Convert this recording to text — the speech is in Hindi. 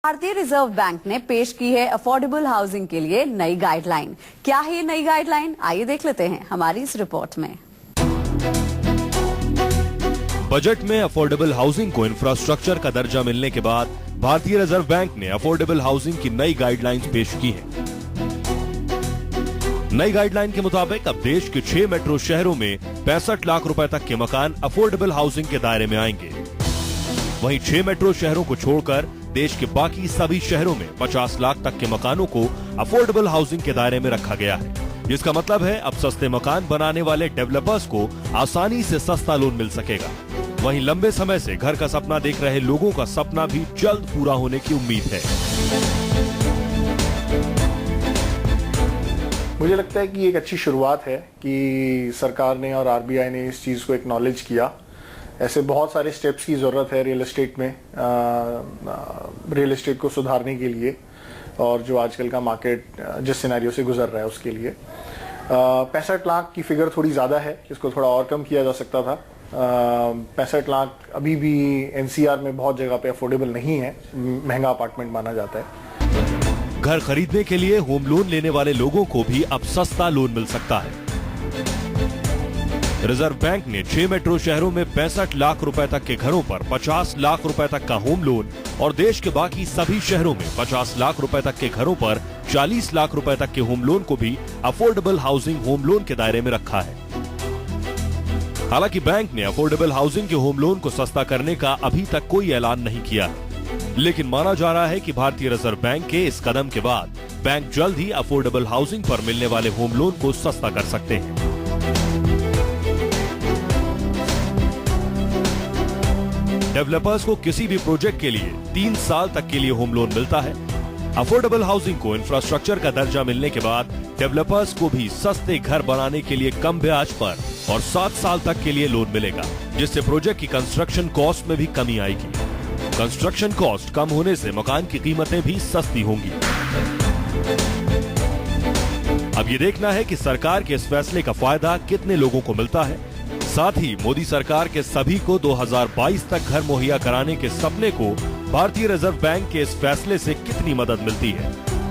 भारतीय रिजर्व बैंक ने पेश की है अफोर्डेबल हाउसिंग के लिए नई गाइडलाइन। क्या है ये नई गाइडलाइन, आइए देख लेते हैं हमारी इस रिपोर्ट में। बजट में अफोर्डेबल हाउसिंग को इंफ्रास्ट्रक्चर का दर्जा मिलने के बाद भारतीय रिजर्व बैंक ने अफोर्डेबल हाउसिंग की नई गाइडलाइंस पेश की हैं। नई गाइडलाइन के मुताबिक अब देश के 6 मेट्रो शहरों में 65 लाख रुपए तक के मकान अफोर्डेबल हाउसिंग के दायरे में आएंगे। वहीं 6 मेट्रो शहरों को छोड़कर देश के बाकी सभी शहरों में 50 लाख तक के मकानों को अफोर्डेबल हाउसिंग के दायरे में रखा गया है। जिसका मतलब है अब सस्ते मकान बनाने वाले डेवलपर्स को आसानी से सस्ता लोन मिल सकेगा। वहीं लंबे समय से घर का सपना देख रहे लोगों का सपना भी जल्द पूरा होने की उम्मीद है। मुझे लगता है कि ये एक अच्छी शुरुआत है कि सरकार ने और आरबीआई ने इस चीज़ को एक्नॉलेज किया। ऐसे बहुत सारे स्टेप्स की ज़रूरत है रियल एस्टेट में, रियल एस्टेट को सुधारने के लिए और जो आजकल का मार्केट जिस सिनेरियो से गुजर रहा है उसके लिए। 65 लाख की फिगर थोड़ी ज़्यादा है, इसको थोड़ा और कम किया जा सकता था। 65 लाख अभी भी एनसीआर में बहुत जगह पे अफोर्डेबल नहीं है, महंगा अपार्टमेंट माना जाता है। घर खरीदने के लिए होम लोन लेने वाले लोगों को भी अब सस्ता लोन मिल सकता है। रिजर्व बैंक ने 6 मेट्रो शहरों में 65 लाख रुपए तक के घरों पर 50 लाख रुपए तक का होम लोन और देश के बाकी सभी शहरों में 50 लाख रुपए तक के घरों पर 40 लाख रुपए तक के होम लोन को भी अफोर्डेबल हाउसिंग होम लोन के दायरे में रखा है। हालांकि बैंक ने अफोर्डेबल हाउसिंग के होम लोन को सस्ता करने का अभी तक कोई ऐलान नहीं किया, लेकिन माना जा रहा है कि भारतीय रिजर्व बैंक के इस कदम के बाद बैंक जल्द ही अफोर्डेबल हाउसिंग पर मिलने वाले होम लोन को सस्ता कर सकते हैं। डेवलपर्स को किसी भी प्रोजेक्ट के लिए 3 साल तक के लिए होम लोन मिलता है। अफोर्डेबल हाउसिंग को इंफ्रास्ट्रक्चर का दर्जा मिलने के बाद डेवलपर्स को भी सस्ते घर बनाने के लिए कम ब्याज पर और 7 साल तक के लिए लोन मिलेगा, जिससे प्रोजेक्ट की कंस्ट्रक्शन कॉस्ट में भी कमी आएगी। कंस्ट्रक्शन कॉस्ट कम होने से मकान की कीमतें भी सस्ती होंगी। अब ये देखना है कि सरकार के इस फैसले का फायदा कितने लोगों को मिलता है। साथ ही मोदी सरकार के सभी को 2022 तक घर मुहैया कराने के सपने को भारतीय रिजर्व बैंक के इस फैसले से कितनी मदद मिलती है।